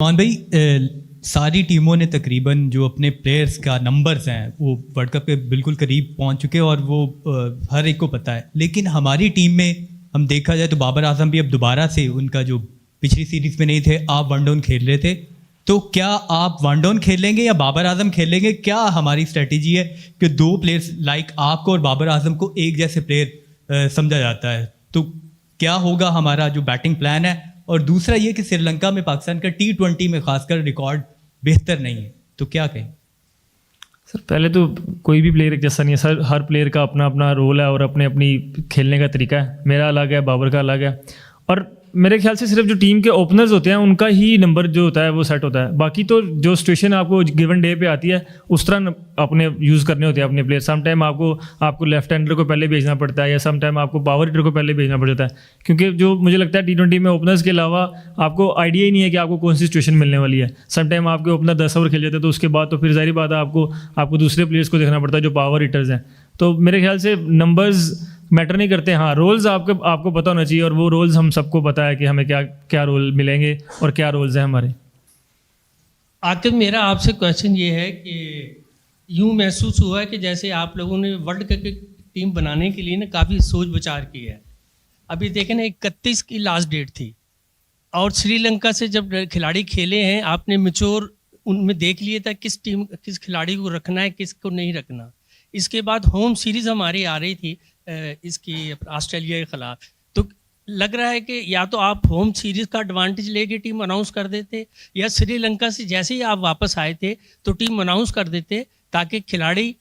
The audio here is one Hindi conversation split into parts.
मान भाई सारी टीमों ने तकरीबन जो अपने प्लेयर्स का नंबर्स हैं वो वर्ल्ड कप के बिल्कुल करीब पहुंच चुके हैं और वो हर एक को पता है। लेकिन हमारी टीम में हम देखा जाए तो बाबर आजम भी अब दोबारा से उनका जो पिछली सीरीज में नहीं थे, आप वन डाउन खेल रहे थे, तो क्या आप वन डाउन खेलेंगे या बाबर आजम खेलेंगे? क्या हमारी स्ट्रेटेजी है कि दो प्लेयर्स लाइक आपको और बाबर आजम को एक जैसे प्लेयर समझा जाता है, तो क्या होगा हमारा जो बैटिंग प्लान है? और दूसरा ये कि श्रीलंका में पाकिस्तान का T20 में खासकर रिकॉर्ड बेहतर नहीं है, तो क्या कहें? सर पहले तो कोई भी प्लेयर एक जैसा नहीं है सर, हर प्लेयर का अपना अपना रोल है और अपने अपनी खेलने का तरीका है। मेरा अलग है, बाबर का अलग है, और मेरे ख्याल से सिर्फ जो टीम के ओपनर्स होते हैं उनका ही नंबर जो होता है वो सेट होता है। बाकी तो जो सिचुएशन आपको गिवन डे पे आती है उस तरह अपने यूज़ करने होते हैं अपने प्लेयर। सम टाइम आपको लेफ्ट हैंडर को पहले भेजना पड़ता है या सम टाइम आपको पावर हिटर को पहले भेजना पड़ जाता है, क्योंकि जो मुझे लगता है T20 में ओपनर्स के अलावा आपको आइडिया ही नहीं है कि आपको कौन सी सिचुएशन मिलने वाली है। सम टाइम आपके ओपनर 10 ओवर खेल जाते हैं तो उसके बाद तो फिर जाहिर बात है आपको दूसरे प्लेयर्स को देखना पड़ता है जो पावर हिटर्स हैं। तो मेरे ख्याल से नंबर्स मैटर नहीं करते, हाँ रोल्स आपको पता होना चाहिए, और वो रोल्स हम सबको पता है कि हमें क्या क्या रोल मिलेंगे और क्या रोल्स हैं हमारे। आकिब, मेरा आपसे क्वेश्चन ये है कि यूँ महसूस हुआ है कि जैसे आप लोगों ने वर्ल्ड कप की टीम बनाने के लिए ना काफ़ी सोच विचार किया है। अभी देखें ना, 31 की लास्ट डेट थी और श्रीलंका से जब खिलाड़ी खेले हैं आपने मिच्योर उनमें देख लिया था किस खिलाड़ी को रखना है किसको नहीं रखना। इसके बाद होम सीरीज़ हमारी आ रही थी इसकी ऑस्ट्रेलिया के ख़िलाफ़, तो लग रहा है कि या तो आप होम सीरीज़ का एडवांटेज लेके टीम अनाउंस कर देते या श्रीलंका से जैसे ही आप वापस आए थे तो टीम अनाउंस कर देते ताकि खिलाड़ी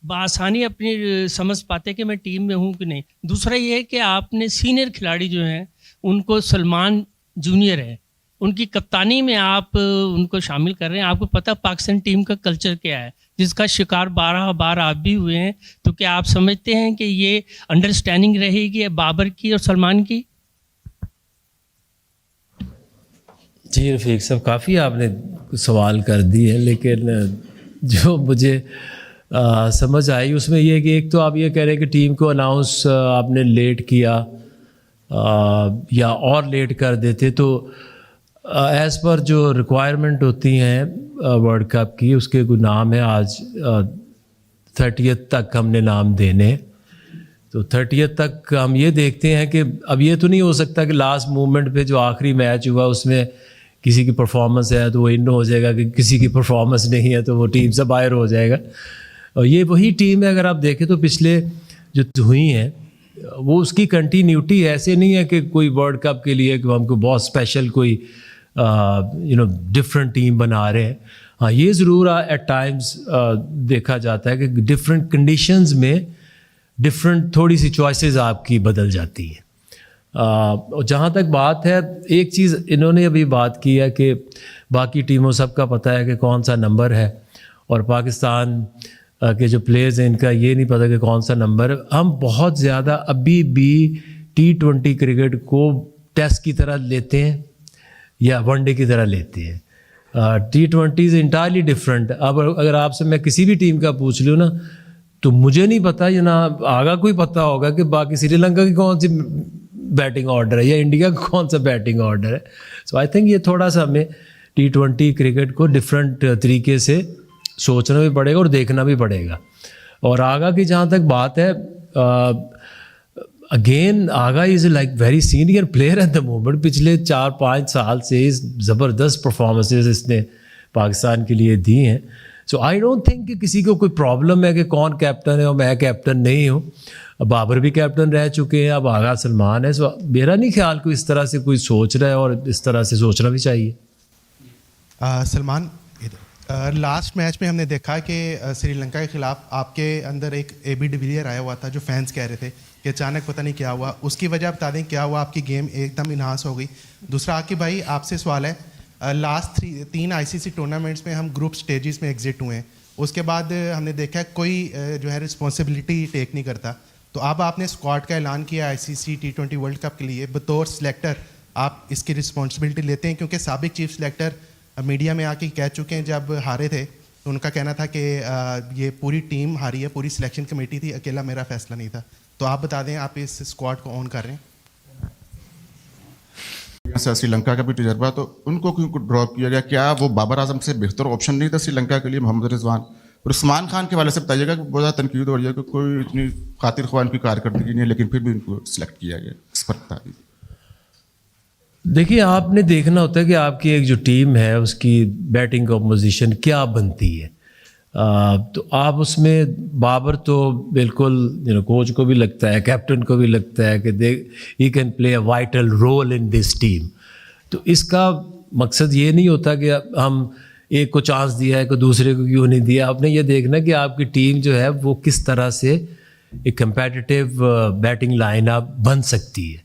बआसानी अपनी समझ पाते कि मैं टीम में हूँ कि नहीं। दूसरा ये है कि आपने सीनियर खिलाड़ी जो हैं उनको सलमान जूनियर है, उनकी कप्तानी में आप उनको शामिल कर रहे हैं। आपको पता पाकिस्तान टीम का कल्चर क्या है जिसका शिकार 12 बार आप भी हुए हैं, तो क्या आप समझते हैं कि ये अंडरस्टैंडिंग रहेगी बाबर की और सलमान की? जी रफ़ीक साहब, काफ़ी आपने सवाल कर दिए हैं, लेकिन जो मुझे समझ आई उसमें ये कि एक तो आप ये कह रहे हैं कि टीम को अनाउंस आपने लेट किया या और लेट कर देते, तो एज़ पर जो रिक्वायरमेंट होती हैं वर्ल्ड कप की उसके कोई नाम है। आज 30th तक हमने नाम देने, तो 30th तक हम ये देखते हैं कि अब ये तो नहीं हो सकता कि लास्ट मोमेंट पे जो आखिरी मैच हुआ उसमें किसी की परफॉर्मेंस है तो वो इन हो जाएगा, कि किसी की परफॉर्मेंस नहीं है तो वो टीम से बाहर हो जाएगा। और ये वही टीम है, अगर आप देखें तो पिछले जो हुई हैं वो उसकी कंटिन्यूटी ऐसे नहीं है कि कोई वर्ल्ड कप के लिए कि हमको बहुत स्पेशल कोई डिफरेंट टीम बना रहे हैं। हाँ, ये ज़रूर एट टाइम्स देखा जाता है कि डिफरेंट कंडीशंस में डिफरेंट थोड़ी सी चॉइसेस आपकी बदल जाती हैं। और जहाँ तक बात है, एक चीज़ इन्होंने अभी बात की है कि बाकी टीमों सबका पता है कि कौन सा नंबर है, और पाकिस्तान के जो प्लेयर्स हैं इनका ये नहीं पता कि कौन सा नंबर है। हम बहुत ज़्यादा अभी भी T20 क्रिकेट को टेस्ट की तरह लेते हैं या वनडे की तरह लेते हैं। T20 is entirely different. अब अगर आपसे मैं किसी भी टीम का पूछ लूँ ना, तो मुझे नहीं पता या ना आगा कोई पता होगा कि बाकी श्रीलंका की कौन सी बैटिंग ऑर्डर है या इंडिया का कौन सा बैटिंग ऑर्डर है। सो आई थिंक ये थोड़ा सा हमें T20 क्रिकेट को डिफरेंट तरीके से सोचना भी पड़ेगा और देखना भी पड़ेगा। और आगा की जहाँ तक बात है, again Agha is like very senior player at the moment. पिछले 4-5 साल से ज़बरदस्त परफॉर्मेंसेस इसने पाकिस्तान के लिए दी हैं। सो आई डोंट थिंक कि किसी को कोई प्रॉब्लम है कि कौन कैप्टन है और मैं कैप्टन नहीं हूँ। बाबर भी कैप्टन रह चुके हैं, अब आगा सलमान है। सो मेरा नहीं ख्याल कोई इस तरह से कोई सोच रहा है, और इस तरह से सोचना भी चाहिए। सलमान, लास्ट मैच में हमने देखा कि श्रीलंका के ख़िलाफ़ आपके अंदर एक AB डिविलियर आया हुआ था, जो फैंस कह रहे थे कि अचानक पता नहीं क्या हुआ। उसकी वजह बता दें क्या हुआ, आपकी गेम एकदम इन्हांस हो गई। दूसरा आकिब भाई, आपसे सवाल है, लास्ट 3 ICC टूर्नामेंट्स में हम ग्रुप स्टेजेस में एग्जिट हुए हैं, उसके बाद हमने देखा है कोई जो है रिस्पॉन्सिबिलिटी टेक नहीं करता। तो अब आपने स्क्वाड का ऐलान किया ICC T20 वर्ल्ड कप के लिए, बतौर सेलेक्टर आप इसकी रिस्पॉन्सिबिलिटी लेते हैं? क्योंकि साबिक चीफ सेलेक्टर मीडिया में आके कह चुके हैं, जब हारे थे तो उनका कहना था कि ये पूरी टीम हारी है, पूरी सिलेक्शन कमेटी थी, अकेला मेरा फैसला नहीं था। तो आप बता दें, आप इस स्क्वाड को ऑन कर रहे हैं? जैसा श्रीलंका का भी तजर्बा, तो उनको क्यों ड्रॉप किया गया? क्या वो बाबर आजम से बेहतर ऑप्शन नहीं था श्रीलंका के लिए मोहम्मद रिजवान? और उस्मान खान के वाले से बताइएगा कि बहुत ज़्यादा तनकीद हो रही है कि कोई इतनी खातिर ख्वाह की कारकर्दगी नहीं है, लेकिन फिर भी उनको सिलेक्ट किया गया। इस पर बता दीजिए। देखिए, आपने देखना होता है कि आपकी एक जो टीम है उसकी बैटिंग कॉम्पोजिशन क्या बनती है। तो आप उसमें बाबर तो बिल्कुल कोच को भी लगता है, कैप्टन को भी लगता है कि he can play a vital role in this team. तो इसका मकसद ये नहीं होता कि हम एक को चांस दिया है कि दूसरे को क्यों नहीं दिया। आपने ये देखना कि आपकी टीम जो है वो किस तरह से एक कंपेटिटिव बैटिंग लाइनअप बन सकती है।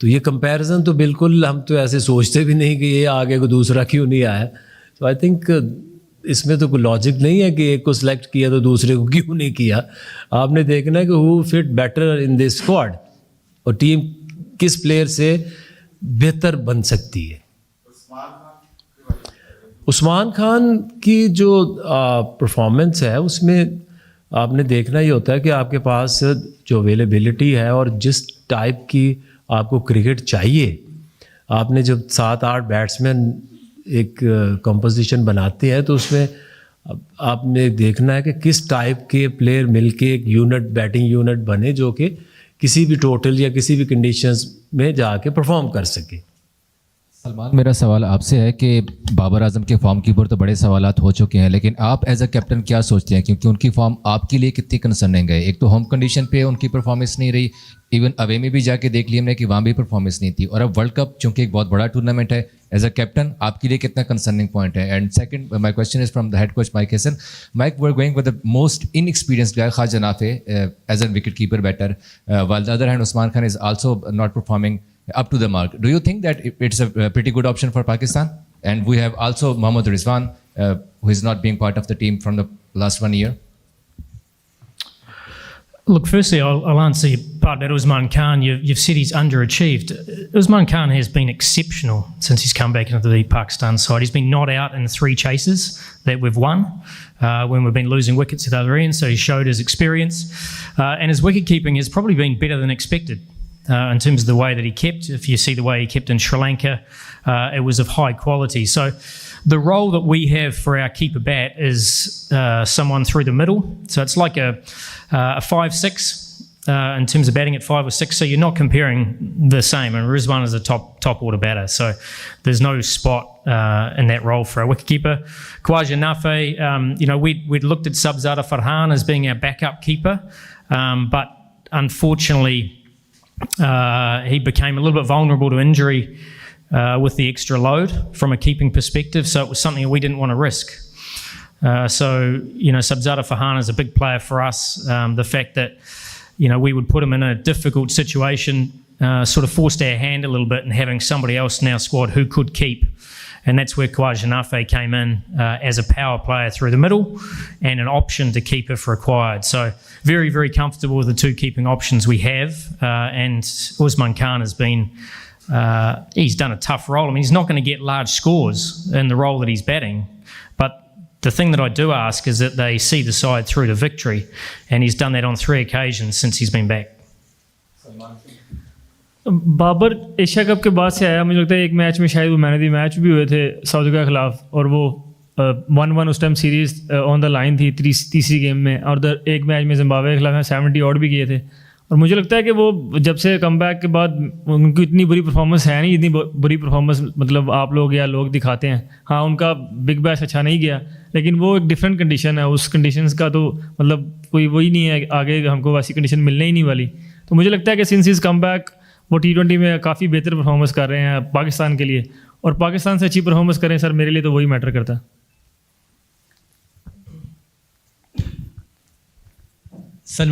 तो ये कंपैरिजन तो बिल्कुल हम तो ऐसे सोचते भी नहीं कि ये आगे को दूसरा क्यों नहीं आया। तो आई थिंक इसमें तो कोई लॉजिक नहीं है कि एक को सिलेक्ट किया तो दूसरे को क्यों नहीं किया। आपने देखना है कि who fit better in this squad और टीम किस प्लेयर से बेहतर बन सकती है। उस्मान खान की जो परफॉर्मेंस है उसमें आपने देखना ये होता है कि आपके पास जो अवेलेबिलिटी है और जिस टाइप की आपको क्रिकेट चाहिए, आपने जब 7-8 बैट्समैन एक कंपोजिशन बनाते हैं तो उसमें आपने देखना है कि किस टाइप के प्लेयर मिलके एक यूनिट, बैटिंग यूनिट बने जो कि किसी भी टोटल या किसी भी कंडीशंस में जाके परफॉर्म कर सके। सलमान, मेरा सवाल आपसे है कि बाबर आजम के फॉर्म के ऊपर तो बड़े सवालात हो चुके हैं, लेकिन आप एज अ कैप्टन क्या सोचते हैं, क्योंकि उनकी फॉर्म आपके लिए कितनी कंसर्निंग है? एक तो होम कंडीशन पे उनकी परफॉर्मेंस नहीं रही, इवन अवे में भी जाके देख लिया हमने कि वहाँ भी परफॉर्मेंस नहीं थी, और अब वर्ल्ड कप चूँकि एक बहुत बड़ा टूर्नामेंट है, एज अ कैप्टन आपके लिए कितना कंसर्निंग पॉइंट है? And second, my question is from the head coach Mike Hesson. Mike, we are going with the most inexperienced guy Khawaja Nafay as an wicket keeper batter, while the other hand Usman Khan is also not performing up to the mark. Do you think that it's a pretty good option for Pakistan? And we have also Mohammad Rizwan, who is not being part of the team from the last 1 year. Look, firstly, I'll answer your part about Usman Khan. You've said he's underachieved. Usman Khan has been exceptional since he's come back into the Pakistan side. He's been not out in the 3 chases that we've won when we've been losing wickets at other ends, so he showed his experience. And his wicket keeping has probably been better than expected. In terms of the way that he kept. If you see the way he kept in Sri Lanka, it was of high quality. So the role that we have for our keeper bat is someone through the middle. So it's like a 5-6 in terms of batting at 5 or 6. So you're not comparing the same. And Rizwan is a top order batter. So there's no spot in that role for our wicketkeeper. Khawaja Nafe, we'd looked at Sabzada Farhan as being our backup keeper, but unfortunately, he became a little bit vulnerable to injury with the extra load from a keeping perspective, so it was something that we didn't want to risk. Sabzada Farhan is a big player for us. The fact that we would put him in a difficult situation sort of forced our hand a little bit, and having somebody else in our squad who could keep. And that's where Khawaja Nafe came in as a power player through the middle and an option to keep if required. So very, very comfortable with the 2 keeping options we have. And Usman Khan has been, he's done a tough role. I mean, he's not going to get large scores in the role that he's batting. But the thing that I do ask is that they see the side through to victory. And he's done that on 3 occasions since he's been back. Babar Asia Cup के बाद से आया, मुझे लगता है एक मैच में शायद वो मैन ऑफ द मैच भी हुए थे साउथ अफ्रीका के खिलाफ, और वो 1-1 उस time series on the line थी तीसरी गेम में, और एक मैच में जिम्बाब्वे के खिलाफ 70 आउट भी किए थे। और मुझे लगता है कि वो जब से कमबैक के बाद उनकी इतनी बुरी परफॉर्मेंस है नहीं, इतनी बुरी परफॉर्मेंस मतलब आप लोग या लोग दिखाते हैं। हाँ, उनका बिग बैश अच्छा नहीं गया, लेकिन वो एक डिफरेंट कंडीशन है, उस कंडीशंस का तो मतलब कोई वही नहीं है, आगे हमको वैसी कंडीशन मिलने ही नहीं वाली। तो मुझे लगता है कि सिंस इज कमबैक वो T20 में काफ़ी बेहतर परफॉर्मेंस कर रहे हैं पाकिस्तान के लिए, और पाकिस्तान से अच्छी परफॉर्मेंस करें सर, मेरे लिए तो वही मैटर करता है।